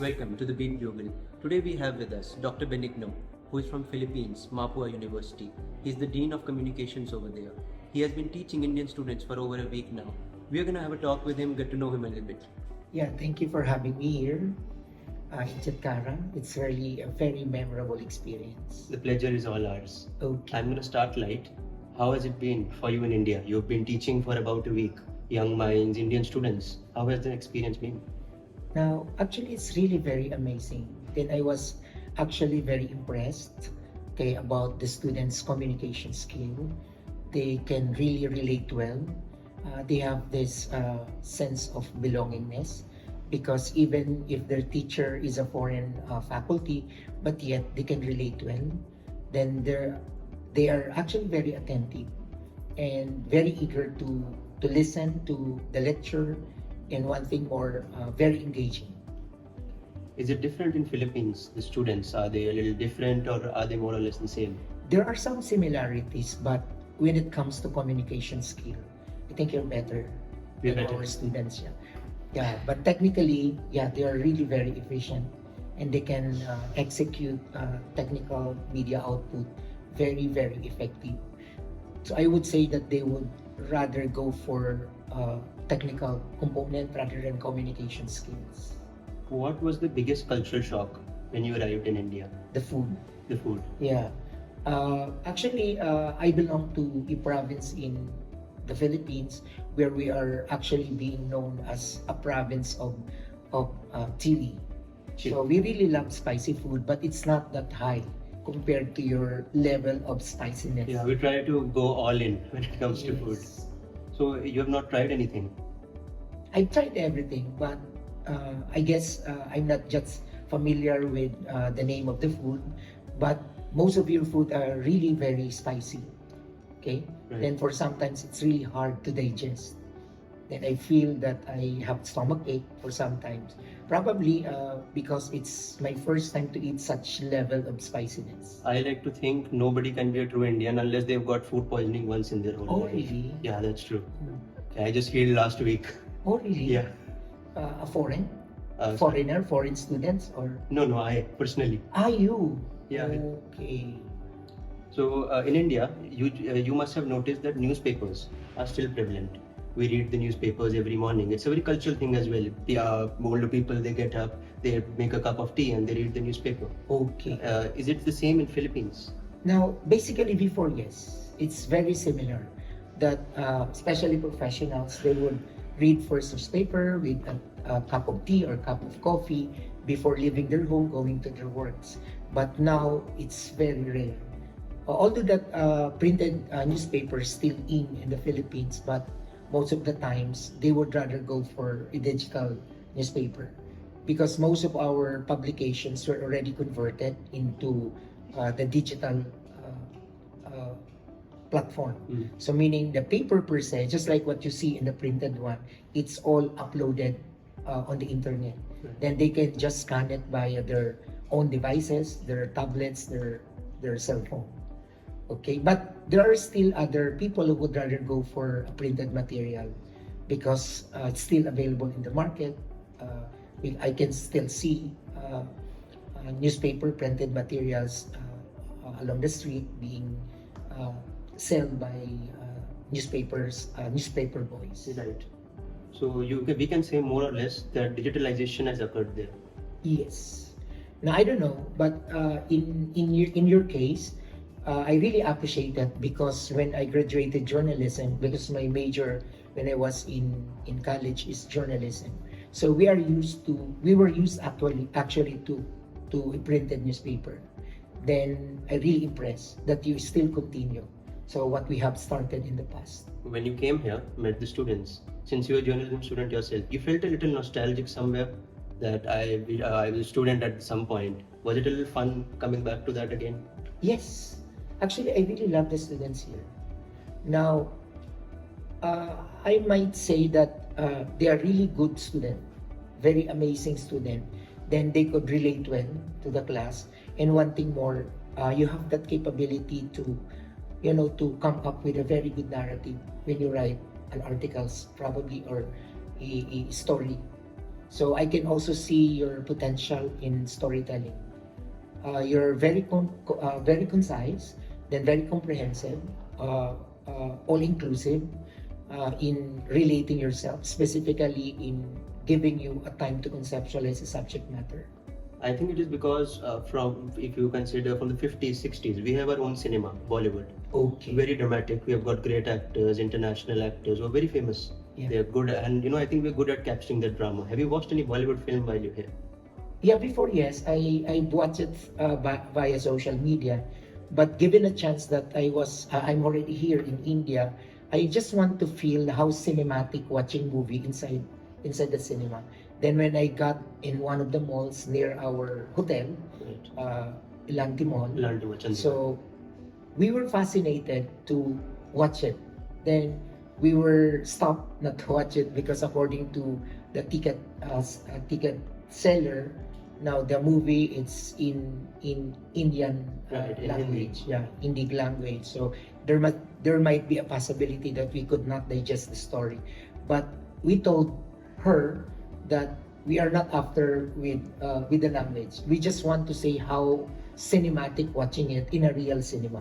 Welcome to the Beat Global. Today we have with us Dr. Benigno, who is from Philippines, Mapua University. He's the Dean of Communications over there. He has been teaching Indian students for over a week now. We are going to have a talk with him, get to know him a little bit. Yeah, thank you for having me here in Chatkara. It's really a very memorable experience. The pleasure is all ours. Okay. I'm going to start light. How has it been for you in India? You've been teaching for about a week. Young minds, Indian students. How has the experience been? Now, actually, it's really very amazing. Then I was actually very impressed, okay, about the students' communication skill. They can really relate well. They have this sense of belongingness because even if their teacher is a foreign faculty, but yet they can relate well, then they are actually very attentive and very eager to listen to the lecture, and one thing more, very engaging. Is it different in Philippines? The students, are they a little different or are they more or less the same? There are some similarities, but when it comes to communication skill, I think you're better We're than better. our students. Yeah, but technically, yeah, they are really very efficient and they can execute technical media output very, very effective. So I would say that they would rather go for technical component rather than communication skills. What was the biggest cultural shock when you arrived in India? The food. The food. Yeah. Actually, I belong to a province in the Philippines where we are actually being known as a province of chili. So we really love spicy food, but it's not that high compared to your level of spiciness. Yeah, we try to go all in when it comes to food. So you have not tried anything? I've tried everything, but I guess I'm not just familiar with the name of the food, but most of your food are really very spicy. Okay? Right. Then for sometimes it's really hard to digest. Then I feel that I have stomach ache for sometimes. Probably because it's my first time to eat such level of spiciness. I like to think nobody can be a true Indian unless they've got food poisoning once in their whole Oh, life. really? Yeah, that's true. I just healed last week. Oh, really? Yeah. A foreign? Sorry. Foreigner, foreign students, or? No, I personally. You? Yeah. Okay. So in India, you must have noticed that newspapers are still prevalent. We read the newspapers every morning. It's a very cultural thing as well. The older people, they get up, they make a cup of tea and they read the newspaper. Okay. Is it the same in Philippines? Now, basically before, yes. It's very similar. That especially professionals, they would read first newspaper with a cup of tea or cup of coffee before leaving their home, going to their works. But now, it's very rare. Although that printed newspaper is still in the Philippines, but most of the times they would rather go for a digital newspaper because most of our publications were already converted into the digital platform. So meaning the paper per se, just like what you see in the printed one, it's all uploaded on the internet. Then they can just scan it via their own devices, their tablets, their cell phone. Okay, but there are still other people who would rather go for a printed material because it's still available in the market. I can still see newspaper printed materials along the street being sold by newspaper boys. Right. So we can say more or less that digitalization has occurred there. Yes. Now I don't know, but in your case, I really appreciate that because when I graduated journalism, because my major when I was in college is journalism, so we were used actually to a printed newspaper. Then I really impressed that you still continue. So what we have started in the past. When you came here, met the students, since you're a journalism student yourself, you felt a little nostalgic somewhere that I was a student at some point. Was it a little fun coming back to that again? Yes. Actually, I really love the students here. Now, I might say that they are really good students, very amazing student. Then they could relate well to the class. And one thing more, you have that capability to come up with a very good narrative when you write an articles, probably, or a story. So I can also see your potential in storytelling. You're very concise, then very comprehensive, all inclusive in relating yourself, specifically in giving you a time to conceptualize the subject matter. I think it is because if you consider from the 50s, 60s, we have our own cinema, Bollywood. Okay. Very dramatic. We have got great actors, international actors who are very famous. Yeah. They are good, and I think we're good at capturing that drama. Have you watched any Bollywood film while you're here? Yeah, before, yes, I watched it via social media, but given a chance that I'm already here in India, I just want to feel how cinematic watching movie inside the cinema. Then when I got in one of the malls near our hotel, Right. Ilanti Mall, Chandigarh. so we were fascinated to watch it. Then we were stopped not to watch it because according to the ticket seller, now the movie it's in Indian Right, in language, Hindi. yeah, Indic language. So there might be a possibility that we could not digest the story, but we told her that we are not after with the language. We just want to say how cinematic watching it in a real cinema.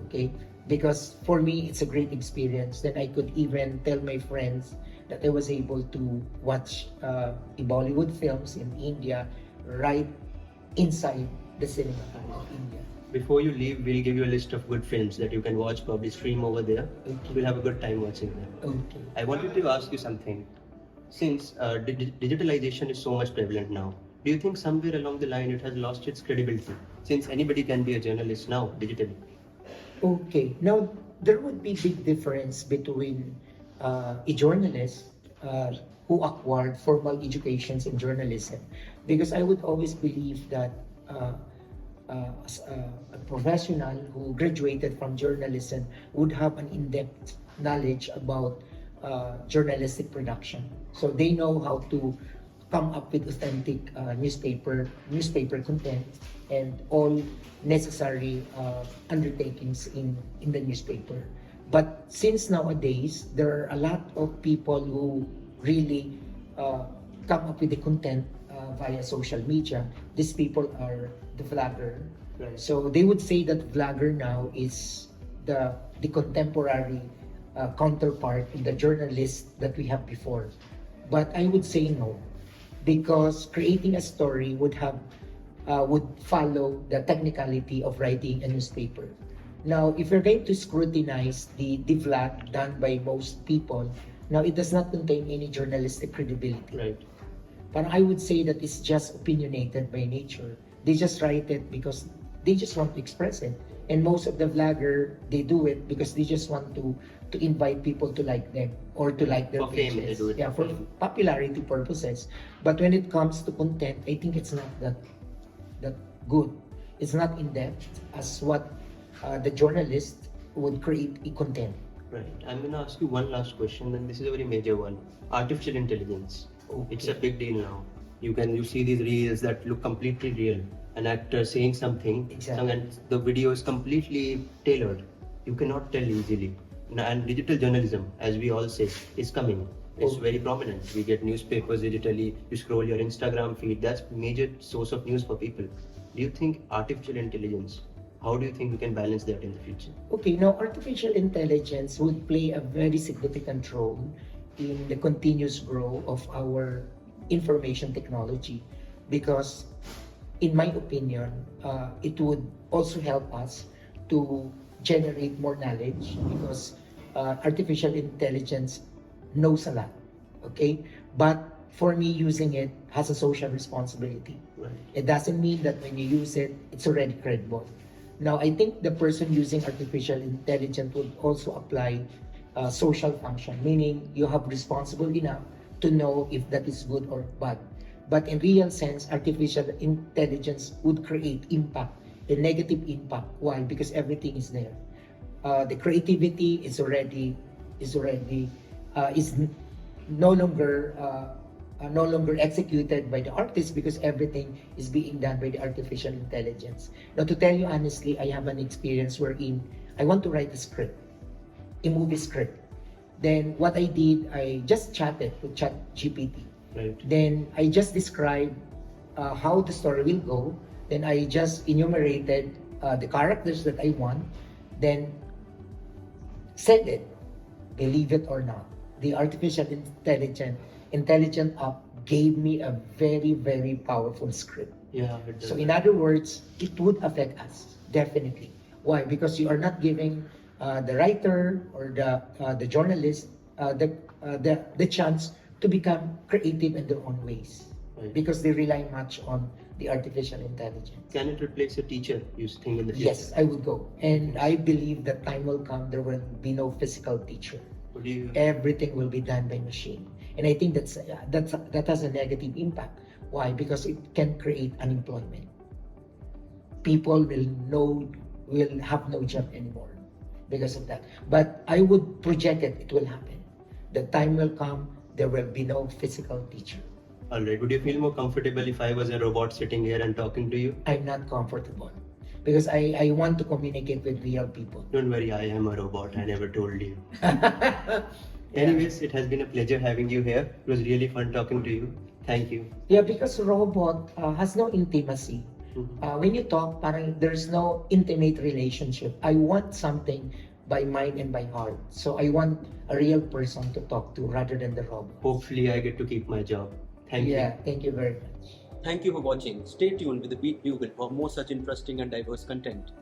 Okay, because for me it's a great experience. Then I could even tell my friends that I was able to watch Bollywood films in India right inside the cinema of India. Before you leave, we'll give you a list of good films that you can watch, probably stream over there. Okay. We'll have a good time watching them. Okay. I wanted to ask you something. Since digitalization is so much prevalent now, do you think somewhere along the line it has lost its credibility? Since anybody can be a journalist now digitally. Okay. Now, there would be big difference between a journalist who acquired formal educations in journalism, because I would always believe that a professional who graduated from journalism would have an in-depth knowledge about journalistic production. So they know how to come up with authentic newspaper content and all necessary undertakings in the newspaper. But since nowadays there are a lot of people who really come up with the content via social media, these people are the vlogger. Right. So they would say that vlogger now is the contemporary counterpart in the journalist that we have before. But I would say no, because creating a story would follow the technicality of writing a newspaper. Now, if you're going to scrutinize the vlog done by most people, now it does not contain any journalistic credibility. Right. But I would say that it's just opinionated by nature. They just write it because they just want to express it. And most of the vlogger, they do it because they just want to invite people to like them or to like their For fame, pages. they do it Yeah, for for fame. popularity purposes. But when it comes to content, I think it's not that good. It's not in depth as what the journalist would create a content. Right. I'm going to ask you one last question, and this is a very major one. Artificial intelligence. Okay. It's a big deal now. You see these reels that look completely real. An actor saying something, Exactly. and the video is completely tailored. You cannot tell easily. And digital journalism, as we all say, is coming. It's Okay. very prominent. We get newspapers digitally. You scroll your Instagram feed. That's major source of news for people. Do you think artificial intelligence? How do you think we can balance that in the future? Okay, now artificial intelligence would play a very significant role in the continuous growth of our information technology, because in my opinion, it would also help us to generate more knowledge, because artificial intelligence knows a lot, okay? But for me, using it has a social responsibility. Right. It doesn't mean that when you use it, it's already credible. Now, I think the person using artificial intelligence would also apply social function, meaning you have responsible enough to know if that is good or bad. But in real sense, artificial intelligence would create impact, a negative impact. Why? Because everything is there. The creativity is no longer executed by the artist, because everything is being done by the artificial intelligence. Now, to tell you honestly, I have an experience wherein I want to write a script, a movie script. Then what I did, I just chatted with Chat GPT. Right. Then I just described how the story will go. Then I just enumerated the characters that I want. Then said it, believe it or not. The artificial intelligent app gave me a very, very powerful script. Yeah, it does. So in other words, it would affect us, definitely. Why? Because you are not giving the writer or the journalist the chance to become creative in their own ways. Right. Because they rely much on the artificial intelligence. Can it replace a teacher, you think, in the future? Yes, I would go. And I believe that time will come, there will be no physical teacher. Would you? Everything will be done by machine. And I think that has a negative impact. Why? Because it can create unemployment. People will have no job anymore because of that. But I would project it will happen. The time will come, there will be no physical teacher. Alright, would you feel more comfortable if I was a robot sitting here and talking to you? I'm not comfortable because I want to communicate with real people. Don't worry, I am a robot, I never told you. Anyways, it has been a pleasure having you here. It was really fun talking to you. Thank you. Yeah, because robot has no intimacy. Mhm. When you talk, parang there's no intimate relationship. I want something by mind and by heart. So I want a real person to talk to rather than the robot. Hopefully, I get to keep my job. Thank you. Yeah, thank you very much. Thank you for watching. Stay tuned with the Beat Bugle for more such interesting and diverse content.